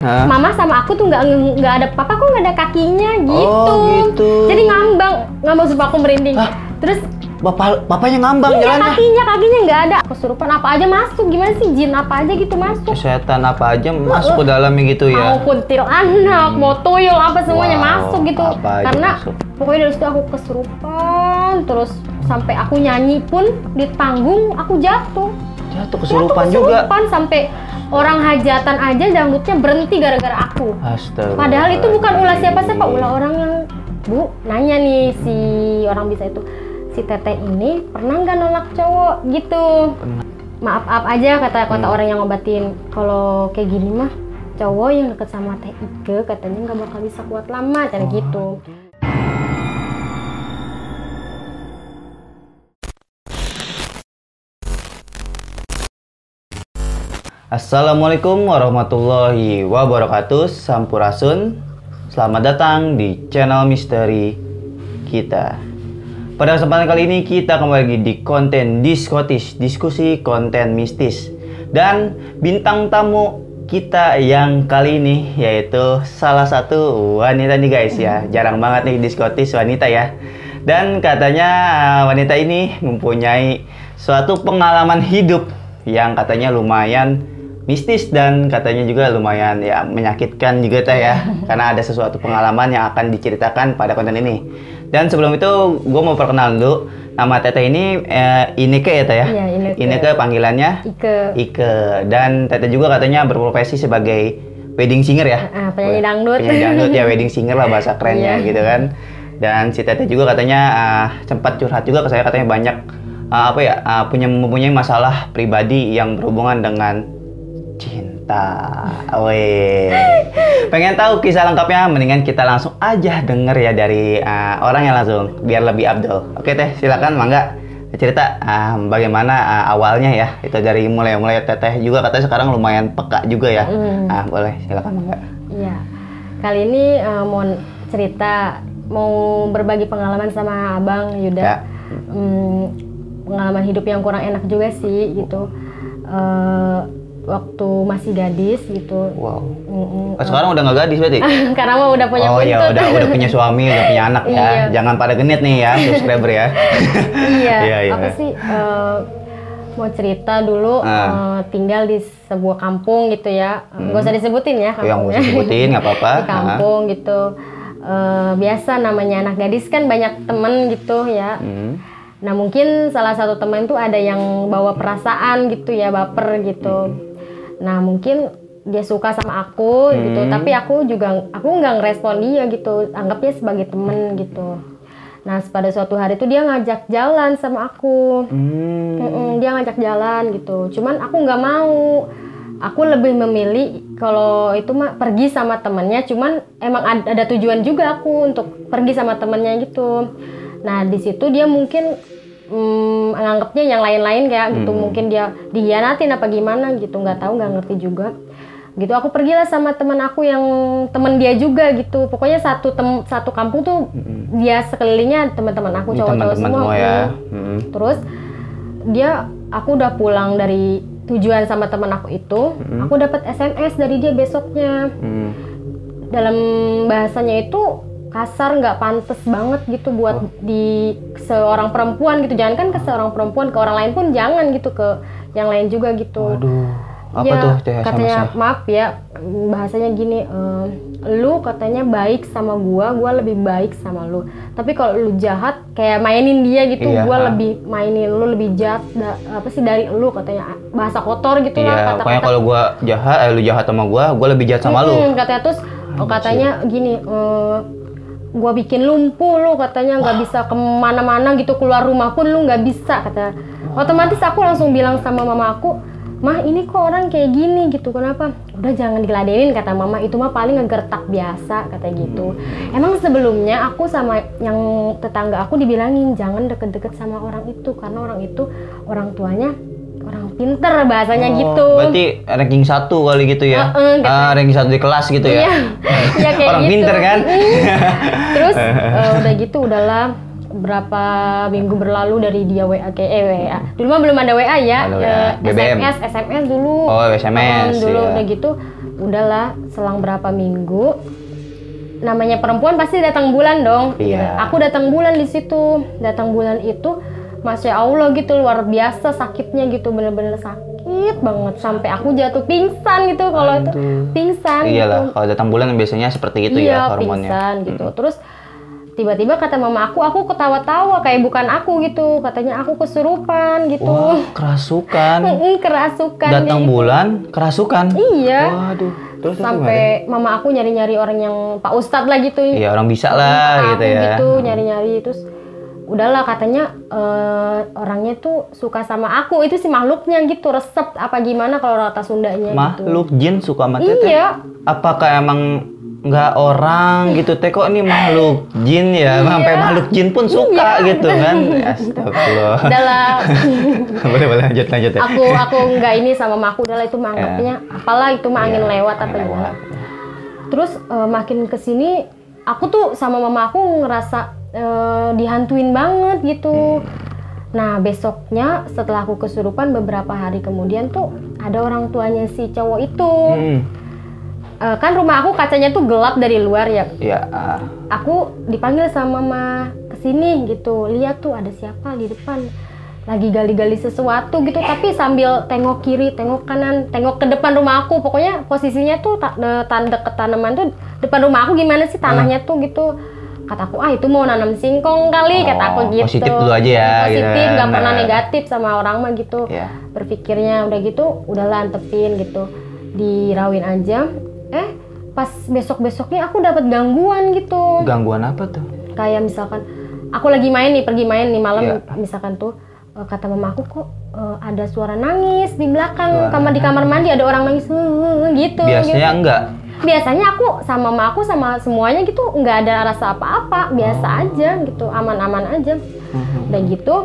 Mama sama aku tuh nggak ada, papa kok nggak ada kakinya gitu. Oh gitu. Jadi ngambang supaya aku merinding. Terus bapaknya ngambang jalannya. Kakinya nggak ada. Kesurupan apa aja masuk, gimana sih, jin apa aja gitu masuk. Setan apa aja masuk ke dalamnya gitu ya. Mau kuntilanak, mau tuyul apa semuanya masuk gitu. Karena pokoknya dari situ aku kesurupan terus sampai aku nyanyi pun di panggung aku jatuh. Kesurupan juga. Sampai orang hajatan aja dangdutnya berhenti gara-gara aku. Astaga. Padahal itu bukan ulah siapa-siapa, ulah orang yang Bu nanya nih si orang bisa itu, si teteh ini pernah nggak nolak cowok gitu. Maaf aja kata orang yang ngobatin, kalau kayak gini mah cowok yang deket sama Teh Ike katanya nggak bakal bisa kuat lama kayak gitu. Assalamualaikum warahmatullahi wabarakatuh. Sampurasun. Selamat datang di channel misteri kita. Pada kesempatan kali ini kita kembali lagi di konten diskotis, diskusi konten mistis. Dan bintang tamu kita yang kali ini yaitu salah satu wanita nih guys ya. Jarang banget nih diskotis wanita ya. Dan katanya wanita ini mempunyai suatu pengalaman hidup yang katanya lumayan mistis dan katanya juga lumayan ya menyakitkan juga teh ya. Karena ada sesuatu pengalaman yang akan diceritakan pada konten ini. Dan sebelum itu gue mau perkenalan dulu. Nama teteh ini Ineke ya teh ya? Iya, Ineke. Ineke panggilannya? Ike. Dan teteh juga katanya berprofesi sebagai wedding singer ya? Penyanyi dangdut. Penyanyi dangdut ya, wedding singer lah bahasa kerennya gitu kan. Dan si teteh juga katanya sempat curhat juga ke saya, katanya banyak mempunyai masalah pribadi yang berhubungan dengan cinta. Pengen tahu kisah lengkapnya? Mendingan kita langsung aja denger ya dari orangnya langsung biar lebih abdol. Oke teh, silakan mangga cerita bagaimana awalnya ya. Itu dari mulai teteh juga katanya sekarang lumayan peka juga ya. Boleh silakan mangga. Iya. Kali ini mau cerita, mau berbagi pengalaman sama Abang Yuda. Ya. Pengalaman hidup yang kurang enak juga sih gitu. Waktu masih gadis gitu. Wow. Sekarang udah nggak gadis berarti? Karena mah udah punya buntut. Oh ya udah punya suami, udah punya anak ya. Iya. Jangan pada genit nih ya subscriber ya. Iya. Aku sih mau cerita dulu tinggal di sebuah kampung gitu ya. Gak usah disebutin ya kampungnya. Yang usah disebutin nggak apa-apa. Di kampung gitu. Biasa namanya anak gadis kan banyak temen gitu ya. Nah mungkin salah satu teman itu ada yang bawa perasaan gitu ya, baper gitu. Nah mungkin dia suka sama aku gitu, tapi aku nggak ngerespon dia gitu, anggapnya sebagai temen gitu. Nah pada suatu hari itu dia ngajak jalan sama aku. Dia ngajak jalan gitu, cuman aku nggak mau. Aku lebih memilih kalau itu mah pergi sama temennya, cuman emang ada tujuan juga aku untuk pergi sama temennya gitu. Nah di situ dia mungkin nganggapnya yang lain-lain kayak gitu, mungkin dia dihianatin apa gimana gitu, nggak tahu, nggak ngerti juga gitu. Aku pergilah sama teman aku yang teman dia juga gitu, pokoknya satu kampung tuh dia sekelilingnya teman-teman aku cowok-cowok semua ya. Terus aku udah pulang dari tujuan sama teman aku itu, aku dapat SMS dari dia besoknya. Dalam bahasanya itu kasar, nggak pantas banget gitu buat di seorang perempuan gitu. Jangan kan ke seorang perempuan, ke orang lain pun jangan gitu, ke yang lain juga gitu. Waduh, apa ya, tuh katanya maaf ya, bahasanya gini, lu katanya baik sama gua lebih baik sama lu. Tapi kalau lu jahat kayak mainin dia gitu, gua lebih mainin lu, lebih jahat dari lu, katanya bahasa kotor gitu lah. Pokoknya kalau gua jahat, lu jahat sama gua lebih jahat sama lu. Katanya terus katanya gini, gua bikin lumpuh lu, katanya nggak bisa kemana-mana gitu, keluar rumah pun lu nggak bisa, kata. Otomatis aku langsung bilang sama mama aku, mah ini kok orang kayak gini gitu, kenapa? Udah jangan diladenin, kata mama, itu mah paling ngegertak biasa, katanya gitu. Emang sebelumnya aku sama yang tetangga aku dibilangin jangan deket-deket sama orang itu, karena orang itu orang tuanya orang pinter, bahasanya gitu. Berarti ranking 1 kali gitu ya? Ranking 1 di kelas gitu ya? Iya kayak orang gitu. Pinter kan? Terus udah gitu udahlah berapa minggu berlalu dari dia WA WA. Dulu mah belum ada WA ya, BBM. SMS dulu. Oh SMS. Dulu udah gitu udahlah, selang berapa minggu, namanya perempuan pasti datang bulan dong. Iya. Aku datang bulan di situ. Datang bulan itu, Masya Allah gitu, luar biasa sakitnya gitu, bener-bener sakit banget sampai aku jatuh pingsan gitu. Kalau itu pingsan. Iyalah, gitu. kalau datang bulan biasanya seperti itu Iya, ya hormonnya. pingsan gitu. Terus tiba-tiba kata mama aku ketawa-tawa kayak bukan aku gitu. Katanya aku kesurupan gitu. Wah, kerasukan. Kerasukan. Datang gitu. bulan, kerasukan. Iya. Waduh. Terus Sampai mama aku nyari-nyari orang yang Pak Ustadz lah gitu. Iya, orang bisa lah gitu ya. Gitu, nyari-nyari terus udahlah katanya orangnya tuh suka sama aku. Itu sih makhluknya gitu, resep apa gimana kalau kata Sundanya Makhluk gitu. jin suka sama teteh. Iya. Apakah emang nggak orang gitu teh, kok ini makhluk jin ya? Sampai makhluk jin pun suka gitu kan. Astagfirullah. Udahlah. boleh lanjut ya. Aku nggak ini sama mama aku, udahlah itu mah anggapnya apalah itu mah angin lewat apa gimana. Terus makin kesini aku tuh sama mama aku ngerasa dihantuin banget gitu. Nah besoknya setelah aku kesurupan beberapa hari kemudian tuh ada orang tuanya si cowok itu. Kan rumah aku kacanya tuh gelap dari luar ya. Iya. Aku dipanggil sama mama kesini gitu. Lihat tuh ada siapa di depan. Lagi gali-gali sesuatu gitu. Tapi sambil tengok kiri, tengok kanan, tengok ke depan rumah aku. Pokoknya posisinya tuh deket tanaman tuh depan rumah aku gimana sih tanahnya tuh gitu. Kataku itu mau nanam singkong kali, kata aku gitu. Positif dulu aja ya. Positif, gitu. gak pernah negatif sama orang mah gitu. Yeah. Berpikirnya udah gitu, udahlah antepin gitu. Dirawin aja. Pas besok-besoknya aku dapat gangguan gitu. Gangguan apa tuh? Kayak misalkan aku lagi pergi main nih malam, misalkan tuh kata mama aku kok ada suara nangis di belakang di kamar mandi ada orang nangis gitu. Biasanya gitu. enggak. Biasanya aku sama mama aku sama semuanya gitu nggak ada rasa apa-apa, biasa aja gitu, aman-aman aja. Udah gitu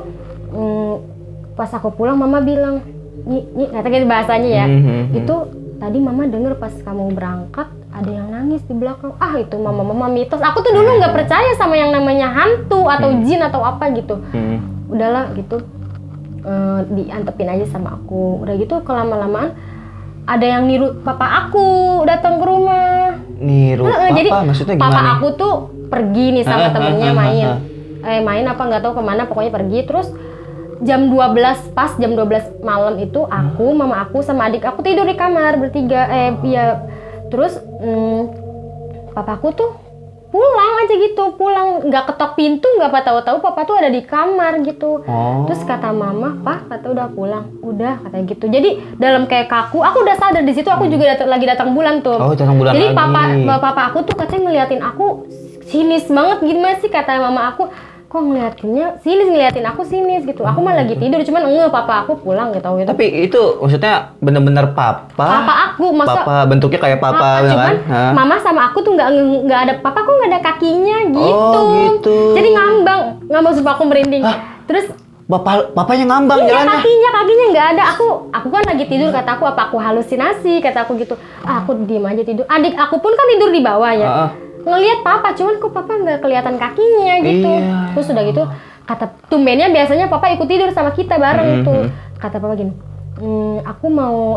pas aku pulang mama bilang, "Nyi, kata bahasanya ya, itu tadi mama denger pas kamu berangkat ada yang nangis di belakang." Itu mama mitos. Aku tuh dulu nggak percaya sama yang namanya hantu atau jin atau apa gitu. Udahlah gitu, diantepin aja sama aku. Udah gitu kelama-lamaan ada yang niru papa aku datang ke rumah. Niru papa? Jadi Maksudnya gimana? Papa aku tuh pergi nih sama temennya main. Main apa nggak tahu kemana, pokoknya pergi. Terus jam 12, pas jam 12 malam itu aku, mama aku sama adik aku tidur di kamar bertiga. Terus papaku tuh pulang aja gitu, nggak ketok pintu, nggak apa tahu papa tuh ada di kamar gitu. Terus kata mama, "Pak, kata udah pulang." Udah, kata gitu. Jadi dalam kayak kaku, aku udah sadar di situ aku juga lagi datang bulan tuh. Datang bulan jadi lagi. papa aku tuh katanya ngeliatin aku sinis banget gimana sih, kata mama aku. Kok ngeliatin aku sinis gitu. Aku mah lagi tidur, cuman papa aku pulang gitu. Tapi itu maksudnya bener-bener papa? Papa aku, masa papa bentuknya kayak papa cuman kan? mama sama aku tuh nggak ada, papa kok nggak ada kakinya gitu. Gitu. Jadi ngambang sumpah aku merinding. Terus bapaknya ngambang jalannya? kakinya nggak ada. Aku kan lagi tidur, kata aku apa aku halusinasi, kata aku gitu. Aku diem aja tidur. Adik aku pun kan tidur di bawah ya. Ngelihat papa, cuman kok papa nggak kelihatan kakinya gitu. Terus udah gitu kata tumbennya biasanya papa ikut tidur sama kita bareng tuh. Kata papa gini, aku mau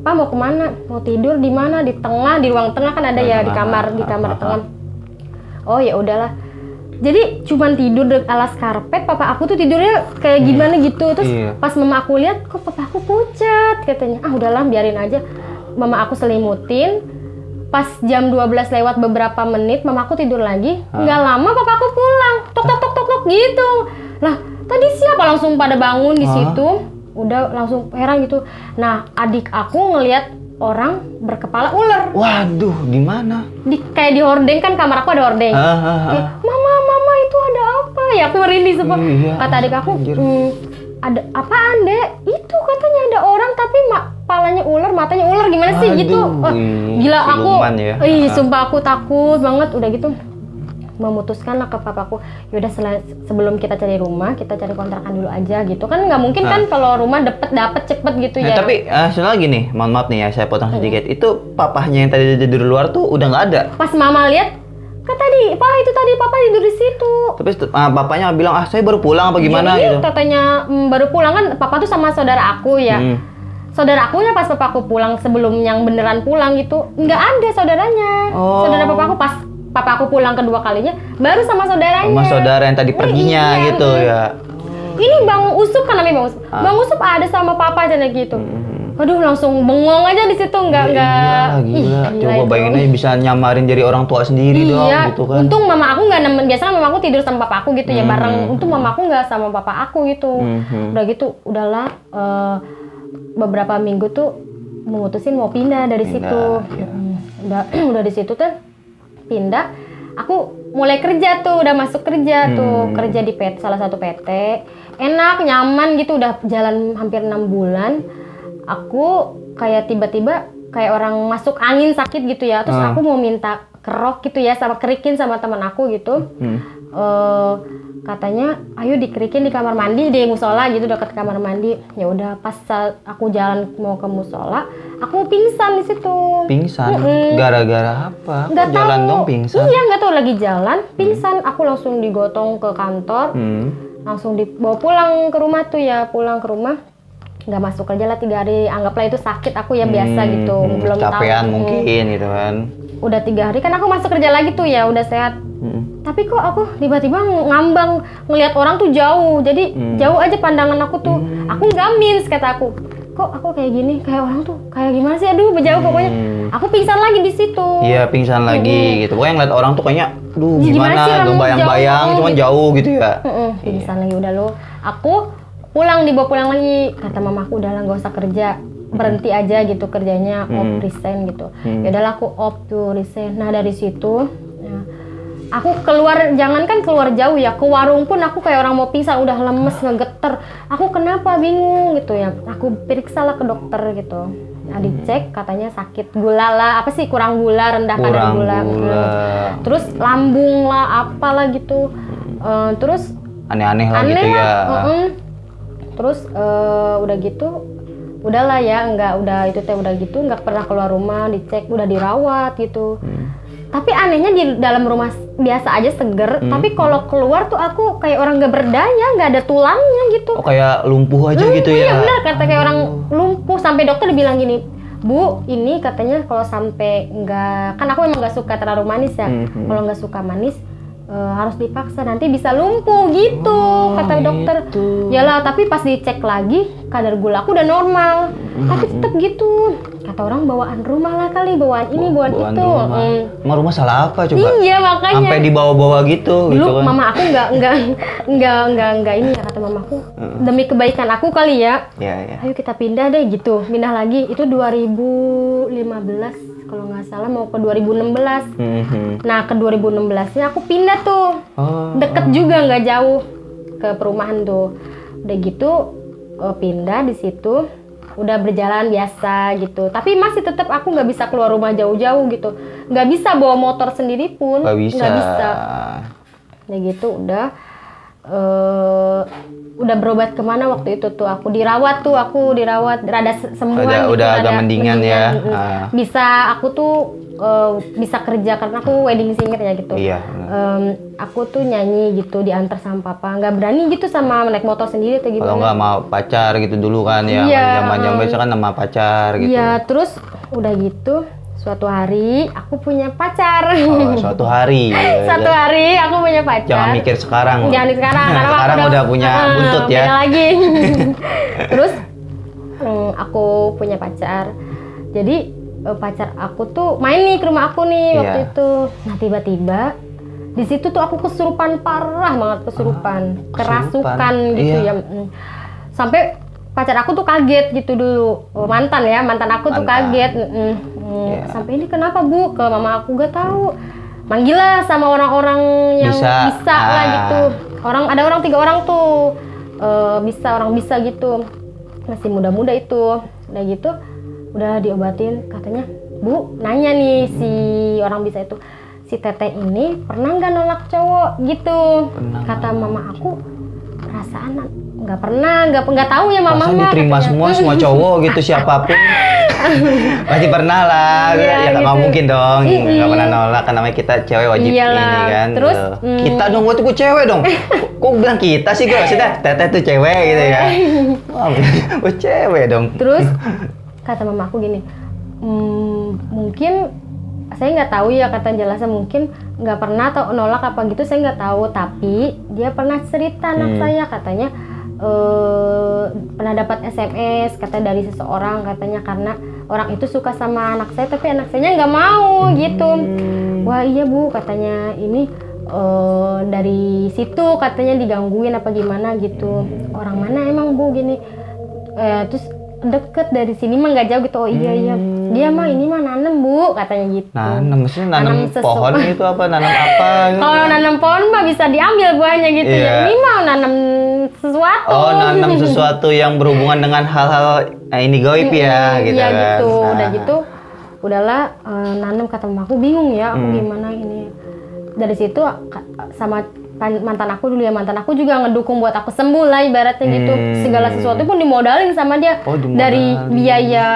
pa mau kemana, mau tidur di mana, di tengah, di ruang tengah kan ada ya, di kamar tengah. Oh ya udahlah, jadi cuman tidur di alas karpet. Papa aku tuh tidurnya kayak gimana gitu. Terus pas mama aku lihat, kok papa aku pucat, katanya. Udahlah biarin aja. Mama aku selimutin. Pas jam 12 lewat beberapa menit, mama aku tidur lagi. Nggak lama papa aku pulang. Tok gitu. Lah, tadi siapa? Langsung pada bangun di situ. Udah langsung heran gitu. Nah, adik aku ngelihat orang berkepala ular. Waduh, di mana? Kayak di hordeng, kan kamar aku ada hordeng. Mama itu ada apa? Ya aku merinding semua. Kata adik aku, ada apaan dek? Itu katanya ada orang tapi kepalanya ular, matanya ular, gimana sih gitu. Gila aku. Sumpah aku takut banget. Udah gitu memutuskan lah ke papaku, yaudah sebelum kita cari rumah, kita cari kontrakan dulu aja gitu. Kan nggak mungkin kan kalau rumah dapet cepet gitu ya. Tapi soalnya gini, mohon maaf nih ya, saya potong sedikit. Itu papahnya yang tadi di luar tuh udah nggak ada. Pas mama lihat, itu tadi papa tidur di situ. Terus bapaknya bilang, saya baru pulang apa gimana gitu. Katanya baru pulang, kan papa tuh sama saudara aku ya. saudara akunya pas papaku pulang sebelum yang beneran pulang gitu nggak ada saudaranya. Saudara papaku pas papaku pulang kedua kalinya baru sama saudaranya. Sama saudara yang tadi perginya gitu ya. Ini Bang Usup kan namanya Bang Usup. Bang Usup ada sama papa aja gitu. Aduh langsung bengong aja di situ nggak. Gila. Coba bayangin aja bisa nyamarin jadi orang tua sendiri dong gitu kan. Untung mama aku nggak nemen, biasanya mama aku tidur sama papa aku gitu ya bareng. Untung mama aku nggak sama papa aku gitu. Udah gitu udahlah beberapa minggu tuh memutusin mau pindah dari situ. Ya. Udah di situ tuh pindah. Aku mulai kerja tuh, udah masuk kerja tuh, kerja di PT, salah satu PT. Enak, nyaman gitu, udah jalan hampir 6 bulan. Aku kayak tiba-tiba kayak orang masuk angin sakit gitu ya. Terus aku mau minta kerok gitu ya, sama kerikin sama teman aku gitu. Katanya, ayo dikerikin di kamar mandi di musola gitu, dekat kamar mandi. Ya udah, pas aku jalan mau ke musola, aku pingsan di situ. Pingsan? Gara-gara apa? Nggak jalan tahu. dong pingsan? Iya, nggak tahu lagi jalan, pingsan. Aku langsung digotong ke kantor, langsung dibawa pulang ke rumah tuh ya, pulang ke rumah. Nggak masuk kerja lah 3 hari, anggaplah itu sakit aku ya biasa gitu. Belum capean tahu. mungkin gitu kan. Udah 3 hari kan aku masuk kerja lagi tuh ya, udah sehat. Tapi kok aku tiba-tiba ngambang ngelihat orang tuh jauh, jadi jauh aja pandangan aku tuh. Aku nggak mins, kata aku. Kok aku kayak gini, kayak orang tuh kayak gimana sih? Aduh, jauh pokoknya. Aku pingsan lagi di situ. Iya, pingsan lagi gitu. Pokoknya ngeliat orang tuh kayaknya, duh gimana, sih, bayang-bayang, cuman jauh gitu ya. Pingsan lagi udah lo. Aku pulang, dibawa pulang lagi. Kata mamaku udahlah nggak usah kerja, berhenti aja gitu kerjanya, resign gitu. Ya udahlah aku tuh resign. Nah dari situ. Aku keluar, jangankan keluar jauh ya, ke warung pun aku kayak orang mau pingsan, udah lemes, ngegeter. Aku kenapa, bingung gitu ya. Aku periksa lah ke dokter gitu. Nah, dicek katanya sakit gula lah, apa sih kurang gula, rendah kadar gula. Terus lambung lah, apalah gitu. Terus aneh-aneh lah gitu ya. Terus udah gitu, udahlah ya, udah gitu, nggak pernah keluar rumah, dicek, udah dirawat gitu. Tapi anehnya di dalam rumah biasa aja seger, tapi kalau keluar tuh aku kayak orang gak berdaya, nggak ada tulangnya gitu. Oh kayak lumpuh aja gitu ya? Iya benar, kata kayak orang lumpuh. Sampai dokter dibilang gini, Bu, ini katanya kalau sampai nggak, kan aku emang nggak suka terlalu manis ya. Kalau nggak suka manis, harus dipaksa, nanti bisa lumpuh gitu, kata dokter. Yalah, tapi pas dicek lagi, kadar gula aku udah normal, tapi tetap gitu. Kata orang bawaan rumah lah kali, bawaan ini, bawaan itu. Emang rumah salah apa coba? Iya makanya. Sampai dibawa-bawa gitu. Dulu gitu kan. mama aku nggak ini ya, kata mamaku. Demi kebaikan aku kali ya. Iya. Ayo kita pindah deh gitu, pindah lagi. Itu 2015 kalau nggak salah, mau ke 2016. Nah ke 2016-nya aku pindah tuh, deket juga nggak jauh ke perumahan tuh. Udah gitu pindah di situ. Udah berjalan biasa gitu, tapi masih tetap aku nggak bisa keluar rumah jauh-jauh gitu, nggak bisa bawa motor sendiri pun, nggak bisa. Ya gitu udah berobat kemana waktu itu tuh, aku dirawat rada sembuhan gitu, udah agak mendingan ya. Bisa aku tuh bisa kerja karena aku wedding singer ya gitu. Iya. Aku tuh nyanyi gitu, diantar sama papa, nggak berani gitu sama naik motor sendiri atau gimana. Kalau nggak sama pacar gitu dulu kan ya, zaman biasa kan sama pacar gitu. Iya, terus udah gitu suatu hari aku punya pacar. Suatu hari. Suatu hari aku punya pacar. Jangan mikir sekarang. Jangan sekarang karena sekarang udah punya buntut ya. Beda lagi. Terus aku punya pacar. Jadi pacar aku tuh main nih ke rumah aku nih waktu itu. Nah tiba-tiba di situ tuh aku kesurupan parah banget, kerasukan gitu ya. Sampai pacar aku tuh kaget gitu dulu, mantan aku tuh kaget. Sampai ini kenapa Bu? Ke mama aku gak tahu. Manggil lah sama orang-orang yang bisa lah gitu. Ada 3 orang tuh orang bisa gitu. Masih muda-muda itu. Udah gitu, udah diobatin. Katanya, Bu, nanya nih si orang bisa itu, si Teteh ini pernah nggak nolak cowok gitu? Kata mama aku, perasaan nggak pernah, nggak tahu ya mama. Masa diterima semua cowok gitu siapapun. Pasti pernah lah. Iya, Ya nggak gitu. mungkin dong. Nggak pernah nolak kan, namanya kita cewek wajib Iyalah. ini kan. Terus, gitu. Kita dong, waktu gue cewek dong. Kok bilang kita sih, gue maksudnya teteh tuh cewek gitu ya. Wah, gue cewek dong. Terus kata mama aku gini, mungkin saya nggak tahu ya, kata jelasnya mungkin nggak pernah atau nolak apa gitu, saya nggak tahu, tapi dia pernah cerita anak saya katanya pernah dapat SMS kata dari seseorang katanya, karena orang itu suka sama anak saya tapi anak saya nggak mau gitu. Wah iya bu, katanya ini dari situ katanya digangguin apa gimana gitu. Orang mana emang bu gini, terus deket dari sini mah nggak jauh gitu. Oh iya iya, dia mah ini mah nanem bu katanya gitu. Nanam, maksudnya nanam Nanam pohon itu apa? Nanam apa? Gitu. Kalau nanam pohon mah bisa diambil buahnya gitu Iya. ya. Ini mah nanam sesuatu. Oh, nanam sesuatu yang berhubungan dengan hal-hal ini gaib ya, gitu iya kan. gitu. Nah. Udah gitu, udahlah nanam, kata mamaku bingung ya, aku gimana ini. Dari situ sama mantan aku dulu ya, mantan aku juga ngedukung buat aku sembuh lah ibaratnya gitu. Segala sesuatu pun dimodalin sama dia. Oh, dimodalin. Dari biaya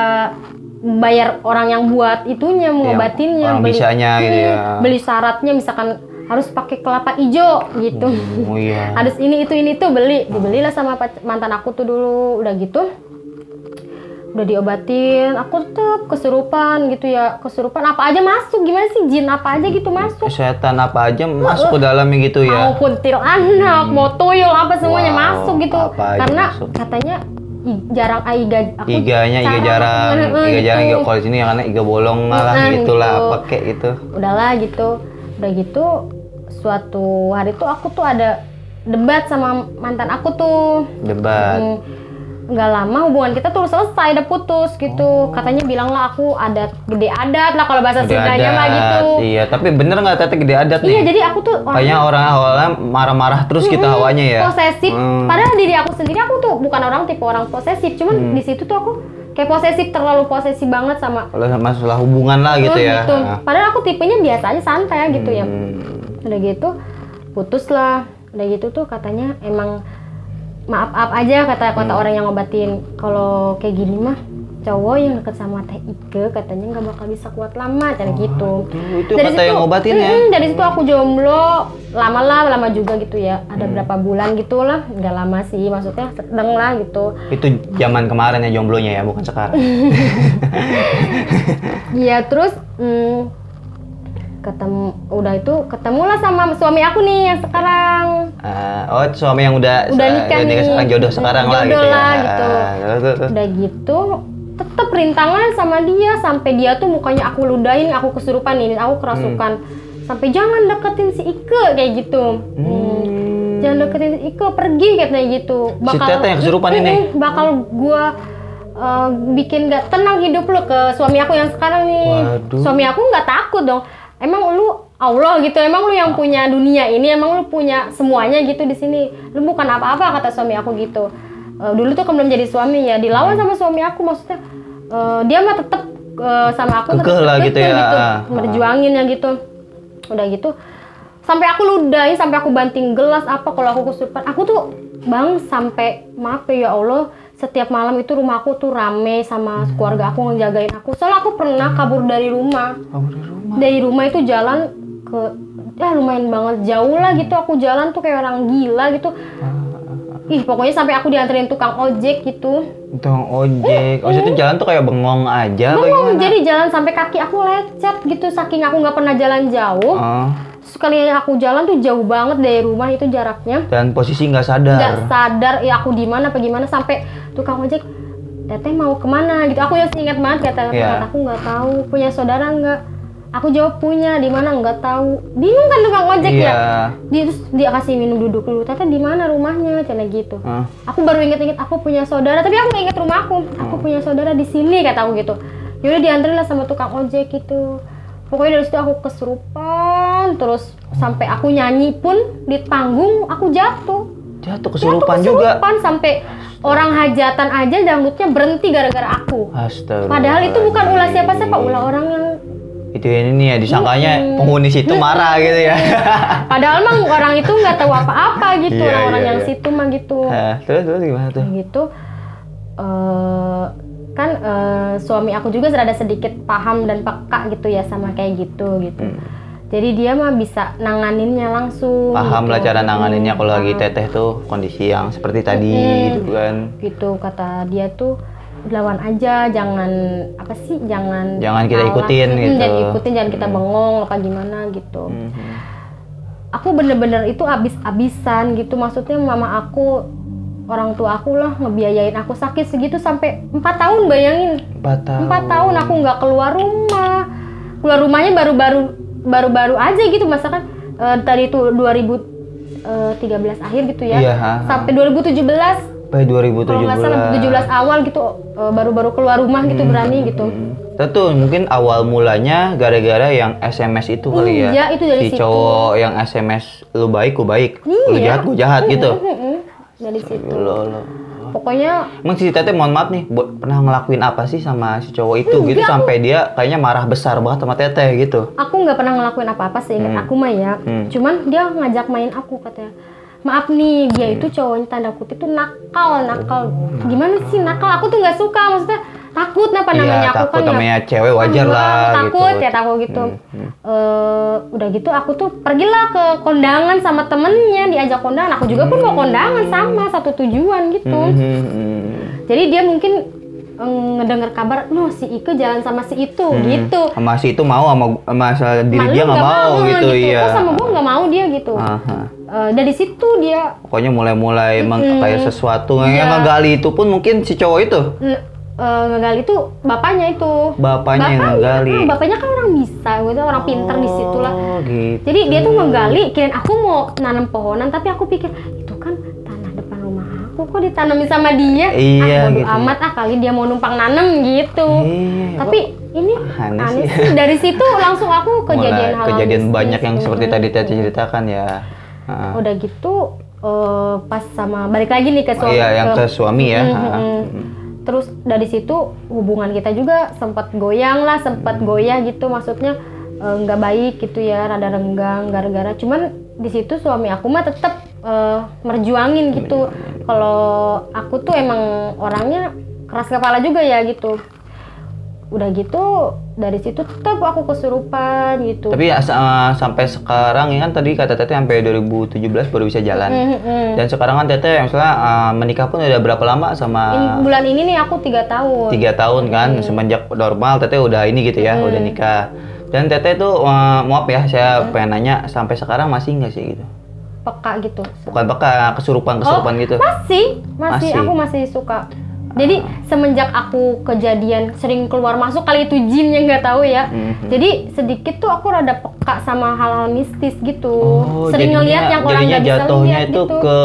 bayar orang yang buat itunya, mengobatinnya, orang bisanya gitu ya. beli syaratnya misalkan harus pakai kelapa hijau gitu. Oh iya. Harus ini tuh dibelilah sama mantan aku tuh dulu. Udah gitu udah diobatin, aku tetep kesurupan gitu ya. Kesurupan apa aja masuk, gimana sih, jin apa aja gitu masuk. Setan apa aja masuk ke dalamnya gitu ya. Mau kuntilanak, mau tuyul apa semuanya Wow, masuk gitu. apa aja Karena masuk. katanya jarang aku Iga jarang gitu. kalau di sini ya, karena iga bolong lah gitulah gitu. apa kayak gitu. Udahlah gitu. Udah gitu suatu hari tuh aku tuh ada debat sama mantan aku tuh. Debat. Nggak lama hubungan kita tuh selesai, udah putus gitu. Katanya bilang lah aku adat, gede adat lah kalau bahasa Gede Sundanya mah adat. gitu. Iya, tapi bener nggak teteh gede adat nih? Iya, jadi aku tuh Kayaknya orang awalnya marah-marah terus kita hawanya ya. posesif. Padahal diri aku sendiri, aku tuh bukan orang tipe orang posesif. Cuman di situ tuh aku kayak posesif, terlalu posesif banget sama Kalau masalah hubungan lah gitu ya. gitu. Padahal aku tipenya biasa aja, santai gitu ya. Udah gitu putus lah. Udah gitu tuh katanya emang maaf aja kata orang yang ngobatin. Kalau kayak gini mah cowok yang deket sama Teh Ike katanya nggak bakal bisa kuat lama, cara gitu. Itu kata yang ngobatin ya. Dari situ aku jomblo lama juga gitu ya. Ada berapa bulan gitu lah, nggak lama sih, maksudnya sedang lah gitu. Itu zaman kemarin ya jomblonya ya, bukan sekarang. Iya, terus ketemulah sama suami aku nih yang sekarang. Oh, suami yang udah nikah nih, sekarang, jodoh sekarang lah gitu jodoh ya. lah gitu. Terus. Udah gitu tetep rintangan sama dia, sampai dia tuh mukanya aku ludahin, aku kesurupan nih, aku kerasukan. Sampai jangan deketin si Ike kayak gitu. Jangan deketin si Ike, pergi katanya gitu. Si Teteh yang kesurupan ini. Bakal gua bikin gak tenang hidup lu ke suami aku yang sekarang nih. Waduh. Suami aku nggak takut dong. Emang lu Allah gitu, emang lu yang punya dunia ini, emang lu punya semuanya gitu di sini. Lu bukan apa-apa, kata suami aku gitu. Dulu tuh belum jadi suami ya, dilawan sama suami aku, maksudnya dia mah tetep sama aku kekeh lah gitu ya. gitu, merjuangin ya gitu. Udah gitu sampai aku ludahin, sampai aku banting gelas apa kalau aku kesurupan. Aku tuh bang sampai maaf ya Allah, setiap malam itu rumah aku tuh rame sama keluarga aku ngejagain aku. Soalnya aku pernah kabur dari rumah. Dari rumah itu jalan ke lumayan banget jauh lah gitu, aku jalan tuh kayak orang gila gitu. Ih, pokoknya sampai aku dianterin tukang ojek gitu. Tukang ojek. Oh, itu jalan tuh kayak bengong aja. Bengong, jadi jalan sampai kaki aku lecet gitu, saking aku nggak pernah jalan jauh. Sekali aku jalan tuh jauh banget dari rumah itu jaraknya. Dan posisi nggak sadar. Nggak sadar ya aku di mana apa gimana, sampai tukang ojek, Teteh mau kemana gitu. Aku yang ingat banget kata aku nggak tahu, punya saudara nggak? Aku jawab punya, di mana nggak tahu. Bingung kan tukang ojek ya. Dia kasih minum, duduk dulu. Teteh di mana rumahnya? Cina gitu. Aku baru inget aku punya saudara, tapi aku nggak inget rumahku. Aku punya saudara di sini kata aku gitu. Yaudah dianterin lah sama tukang ojek gitu. Pokoknya dari situ aku kesurupan terus, sampai aku nyanyi pun di panggung aku jatuh. Jatuh kesurupan juga. Sampai orang hajatan aja dangdutnya berhenti gara-gara aku. Astaga. Padahal itu bukan ulah siapa-siapa, ulah orang yang itu ini nih ya, disangkanya penghuni situ marah gitu ya. Padahal mah orang itu nggak tahu apa-apa gitu, orang-orang yang situ mah gitu. Terus gimana tuh? Gitu. kan suami aku juga rada sedikit paham dan peka gitu ya sama kayak gitu. Jadi dia mah bisa nanganinnya langsung. Paham gitu. lah cara nanganinnya kalau lagi teteh tuh kondisi yang seperti tadi gitu kan. Gitu kata dia tuh, lawan aja, jangan kita ikutin gitu. Jangan ikutin, jangan kita bengong apa gimana gitu. Aku bener-bener itu abis-abisan gitu, maksudnya mama aku, orang tua aku lah ngebiayain aku sakit segitu sampai 4 tahun, bayangin. 4 tahun aku nggak keluar rumah. Keluar rumahnya baru-baru aja gitu, masakan tadi itu 2013 akhir gitu ya. Iya, sampai 2017. Sampai 2017. Kalau nggak salah 17 awal gitu, baru-baru keluar rumah gitu, berani gitu. Tentu mungkin awal mulanya gara-gara yang SMS itu kali ya. Iya, itu dari si situ. cowok yang SMS lu baik, gua baik. Lu jahat, gua jahat gitu. Dari situ. Loh. Pokoknya Emang si teteh mohon maaf nih, pernah ngelakuin apa sih sama si cowok itu gitu sampai dia kayaknya marah besar banget sama teteh gitu? aku nggak pernah ngelakuin apa-apa seingat aku mah ya. Cuman dia ngajak main aku, katanya, maaf nih, dia itu cowoknya tanda kutip tuh nakal. Gimana sih nakal? Aku tuh nggak suka, maksudnya takut namanya aku takut kan. Takut namanya cewek wajar lah takut gitu. Ya takut gitu. Udah gitu aku tuh pergilah ke kondangan sama temennya, diajak kondangan. Aku juga pun mau kondangan sama satu tujuan gitu. Jadi dia mungkin ngedenger kabar, no si Ike jalan sama si itu gitu. Sama si itu mau sama diri dia nggak mau gitu ya. Kok sama gue nggak mau dia gitu. Dari situ dia pokoknya mulai kayak sesuatu yang ngegali itu pun mungkin si cowok itu. Ngegali itu bapaknya yang ngegali. Bapaknya kan orang bisa gitu, orang pinter di situ lah. Gitu. Jadi dia tuh ngegali, kirain aku mau nanam pohonan, tapi aku pikir itu kan tanah depan rumah aku, kok ditanamin sama dia. Iya, bodo gitu. amat kali dia mau numpang nanam gitu. Tapi ini aneh sih. Dari situ langsung aku kejadian banyak yang seperti tadi ceritakan ya. Udah gitu pas sama balik lagi nih ke suami. Iya, yang ke suami ya. Terus dari situ hubungan kita juga sempat goyang gitu, maksudnya nggak baik gitu ya, rada renggang gara-gara. Cuman di situ suami aku mah tetap merjuangin gitu. Kalau aku tuh emang orangnya keras kepala juga ya gitu. Udah gitu dari situ tetap aku kesurupan gitu. Tapi sampai sekarang ya kan tadi kata teteh sampai 2017 baru bisa jalan. Dan sekarang kan teteh misalnya menikah pun udah berapa lama sama? Bulan ini nih aku 3 tahun. 3 tahun kan, semenjak normal teteh udah ini gitu ya, udah nikah. Dan teteh tuh maaf ya saya pengen nanya, sampai sekarang masih nggak sih gitu? Peka gitu. Bukan peka, kesurupan gitu. Masih. Aku masih suka. Jadi semenjak aku kejadian sering keluar masuk, kali itu jin yang nggak tahu ya. Jadi sedikit tuh aku rada peka sama hal-hal mistis gitu. Sering ngelihat yang orang nggak bisa lihat gitu. Jadinya itu ke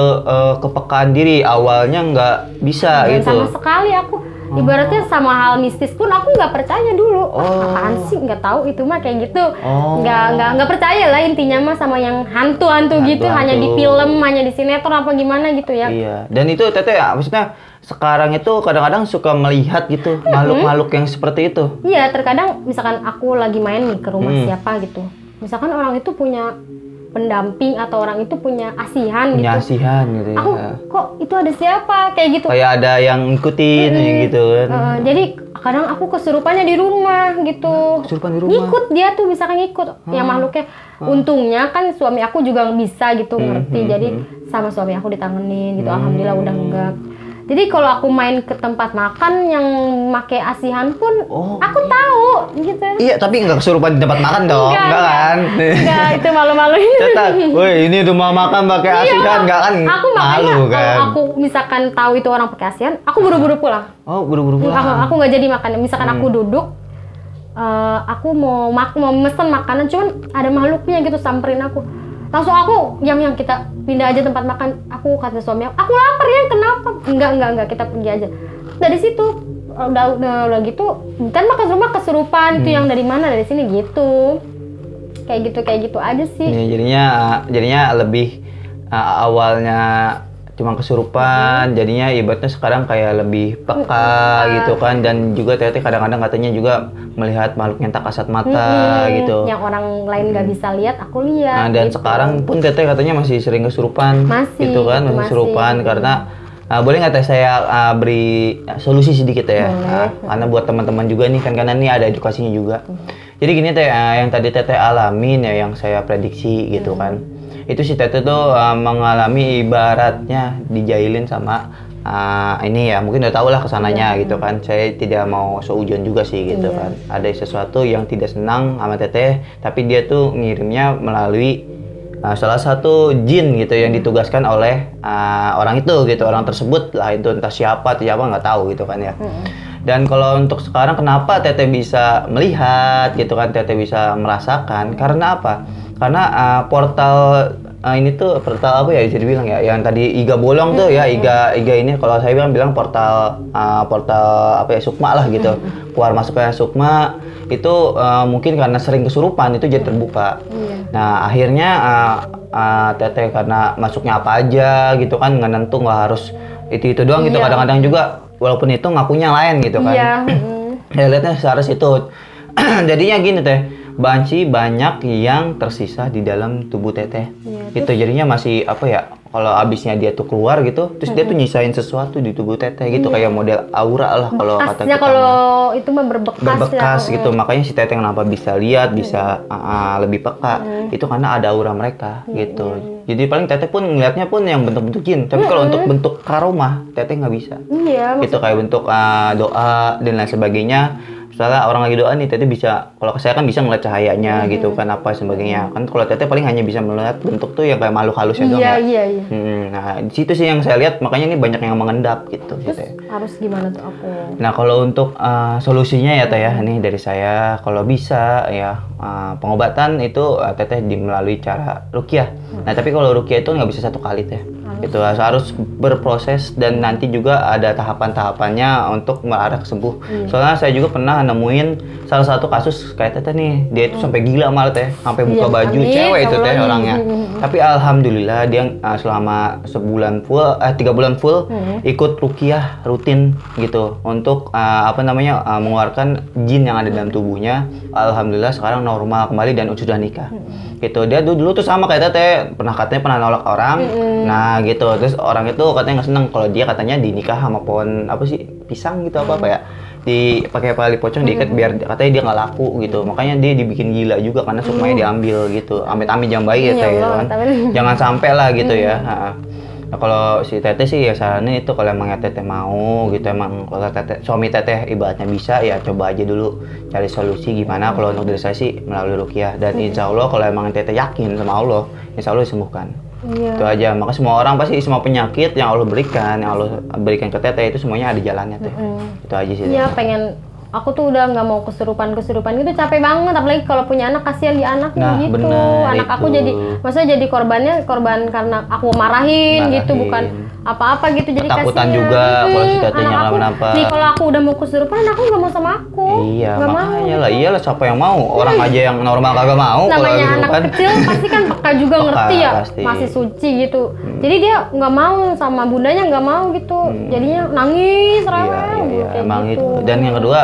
kepekaan diri, awalnya nggak bisa gitu. Sama sekali aku. Ibaratnya sama hal mistis pun aku nggak percaya dulu. Apaan sih, nggak tahu itu mah kayak gitu. Nggak percaya lah intinya mah sama yang hantu-hantu gitu. Hanya di film, hanya di sinetron apa gimana gitu ya. Iya. Dan itu teteh ya, maksudnya sekarang itu kadang-kadang suka melihat gitu makhluk-makhluk yang seperti itu. Iya, terkadang misalkan aku lagi main nih ke rumah siapa gitu. Misalkan orang itu punya pendamping atau orang itu punya asihan gitu. Asihan gitu ya. Aku kok itu ada siapa kayak gitu. Kayak ada yang ngikutin gitu kan. Jadi kadang aku kesurupannya di rumah gitu. Kesurupan di rumah. Ngikut dia tuh, misalkan ngikut yang makhluknya. Untungnya kan suami aku juga bisa gitu ngerti. Jadi sama suami aku ditanganin gitu. Alhamdulillah udah enggak. Jadi kalau aku main ke tempat makan yang make asihan pun, aku tahu gitu. Iya, tapi nggak kesurupan di tempat makan dong, enggak kan? Enggak, itu malu-maluin. Tetap, woi ini rumah makan pakai asihan, enggak kan? Aku makanya malu kan? Kalau aku misalkan tahu itu orang pakai asihan, aku buru-buru pulang. Buru-buru pulang. Aku nggak jadi makan. Misalkan aku duduk, aku mau mesen makanan, cuman ada makhluknya gitu samperin aku. Langsung aku yang kita pindah aja tempat makan. Aku kata suami aku lapar ya, kenapa? Enggak, kita pergi aja. Dari situ udah gitu kan makan rumah kesurupan itu yang dari mana, dari sini gitu. Kayak gitu aja sih. Jadinya lebih awalnya cuma kesurupan, jadinya ibaratnya sekarang kayak lebih peka gitu kan. Dan juga teteh kadang-kadang katanya juga melihat makhluk yang tak kasat mata gitu. Yang orang lain nggak bisa lihat, aku lihat. Dan gitu. sekarang pun teteh katanya masih sering kesurupan gitu kan, masih kesurupan karena Boleh nggak teh saya beri solusi sedikit ya? Karena buat teman-teman juga nih kan, karena ini ada edukasinya juga. Jadi gini teh, yang tadi teteh alamin ya, yang saya prediksi gitu kan. Itu si teteh tuh mengalami ibaratnya dijailin sama ini ya, mungkin udah tau lah kesananya gitu kan. Saya tidak mau seujon juga sih gitu kan. Ada sesuatu yang tidak senang sama teteh, tapi dia tuh ngirimnya melalui salah satu jin gitu yang ditugaskan oleh orang itu gitu, orang tersebut lah, itu entah siapa nggak tahu gitu kan ya. Dan kalau untuk sekarang kenapa teteh bisa melihat gitu kan, teteh bisa merasakan, karena apa? Karena portal ini tuh portal apa ya bisa dibilang ya, yang tadi Iga bolong tuh ya, Iga ini kalau saya bilang portal apa ya, sukma lah gitu. Keluar masuknya sukma itu mungkin karena sering kesurupan itu jadi terbuka. Nah akhirnya teteh karena masuknya apa aja gitu kan, nggak nentu, nggak harus itu doang gitu. Kadang-kadang juga walaupun itu ngakunya lain gitu kan. Ya lihatnya seharus itu. Jadinya gini teh, banci banyak yang tersisa di dalam tubuh teteh. Itu jadinya masih apa ya, kalau abisnya dia tuh keluar gitu, terus dia tuh nyisain sesuatu di tubuh teteh gitu, kayak model aura lah kalau kata kita. Kalau itu mah berbekas gitu. Makanya si teteh kenapa bisa lihat, bisa lebih peka, itu karena ada aura mereka gitu. Jadi paling teteh pun ngelihatnya pun yang bentuk-bentuk jin, tapi kalau untuk bentuk karomah teteh nggak bisa. Gitu kayak bentuk doa dan lain sebagainya. Misalnya orang lagi doa nih, teteh bisa, kalau saya kan bisa ngeliat cahayanya gitu kan, apa sebagainya kan. Kalau teteh paling hanya bisa melihat bentuk tuh yang kayak makhluk halusnya doang ya. Nah di situ sih yang saya lihat, makanya ini banyak yang mengendap gitu. Terus harus gimana tuh aku? Nah kalau untuk solusinya ya teh ya, ini dari saya, kalau bisa ya pengobatan itu teteh melalui cara ruqyah. Nah tapi kalau ruqyah itu nggak bisa satu kali teh. Itu harus berproses dan nanti juga ada tahapan-tahapannya untuk mengarah ke sembuh. Soalnya saya juga pernah nemuin salah satu kasus kayak teteh nih, dia itu sampai gila malah teh, sampai buka baju cewek itu teh orangnya. Tapi alhamdulillah dia selama 3 bulan full ikut ruqyah rutin gitu untuk mengeluarkan jin yang ada dalam tubuhnya. Alhamdulillah sekarang normal kembali dan sudah nikah. Gitu. Dia dulu tuh sama kayak teteh, katanya pernah nolak orang. Nah gitu, terus orang itu katanya nggak seneng kalau dia katanya dinikah sama pohon apa sih, pisang gitu apa ya, dipakai tali pocong diikat biar katanya dia nggak laku gitu. Makanya dia dibikin gila juga karena sukmanya diambil gitu. Amit-amit jangan baik ya teh gitu kan, jangan sampai lah gitu ya. Nah kalau si teteh sih ya sarannya itu, kalau emang teteh mau gitu, emang kalau suami teteh ibaratnya bisa, ya coba aja dulu cari solusi gimana. Kalau untuk diri saya sih melalui ruqyah, dan insya Allah kalau emang teteh yakin sama Allah, insya Allah disembuhkan. Itu aja. Maka semua orang pasti, semua penyakit yang Allah berikan ke teteh itu semuanya ada jalannya teh. Itu aja sih. Iya, pengen. Aku tuh udah nggak mau kesurupan gitu, capek banget. Apalagi kalau punya anak, kasihan di anaknya gitu. Bener, anak itu. aku maksudnya jadi korban karena aku marahin gitu, bukan apa-apa gitu. Jadi ketakutan kasihan juga kalau si tetehnya kenapa-napa. Nih kalau aku udah mau kesurupan, aku nggak mau sama aku. Iya, gak makanya lah, iyalah siapa yang mau? Orang aja yang normal kagak mau. Namanya anak kecil pasti kan peka juga, ngerti ya, pasti. masih suci gitu. Jadi dia nggak mau sama bundanya, nggak mau gitu. Jadinya nangis rewel. Iya, emang gitu. Dan yang kedua,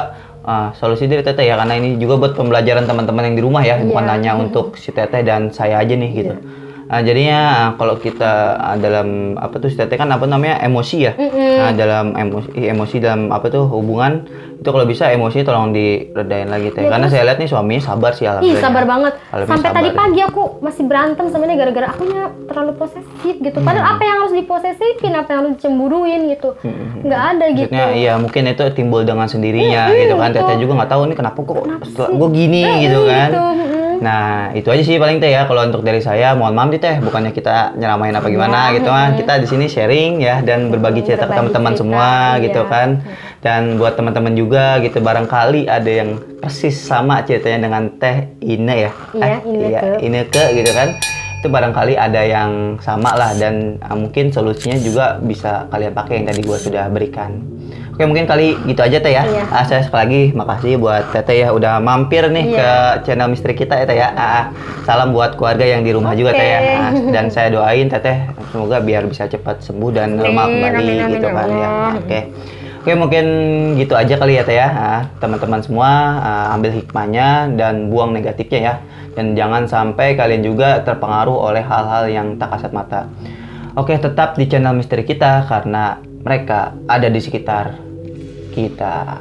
solusi dari teteh ya, karena ini juga buat pembelajaran teman-teman yang di rumah ya, bukan hanya untuk si teteh dan saya aja nih gitu. Jadinya kalau kita dalam si teteh kan emosi ya. Dalam emosi dalam hubungan itu, kalau bisa emosi tolong diredain lagi teh. Karena saya lihat nih suaminya sabar sih, alhamdulillah. Sabar banget. Sampai tadi gitu. pagi aku masih berantem sama dia gara-gara akunya terlalu posesif gitu. Padahal apa yang harus diposesifin, apa yang harus dicemburuin gitu. Nggak ada gitu. Maksudnya iya, mungkin itu timbul dengan sendirinya gitu kan. Teteh juga nggak tahu nih kenapa kok gue gini gitu kan. Nah, itu aja sih paling teh ya. Kalau untuk dari saya, mohon maaf nih teh, bukannya kita nyeramain apa gimana gitu kan. Kita di sini sharing ya dan berbagi cerita ke teman-teman semua gitu kan. Dan buat teman-teman juga gitu, barangkali ada yang persis sama ceritanya dengan teh Ine ya. Ineke gitu kan. Itu barangkali ada yang sama lah, dan mungkin solusinya juga bisa kalian pakai yang tadi gua sudah berikan. Oke, mungkin kali gitu aja teh ya. Saya sekali lagi makasih buat teteh ya udah mampir nih ke channel misteri kita ya teh ya. Salam buat keluarga yang di rumah juga teh ya. Dan saya doain teteh semoga biar bisa cepat sembuh dan normal kembali gitu kan ya. Oke, mungkin gitu aja kali ya teh ya. Teman-teman semua ambil hikmahnya dan buang negatifnya ya. Dan jangan sampai kalian juga terpengaruh oleh hal-hal yang tak kasat mata. Oke, tetap di channel misteri kita karena mereka ada di sekitar kita.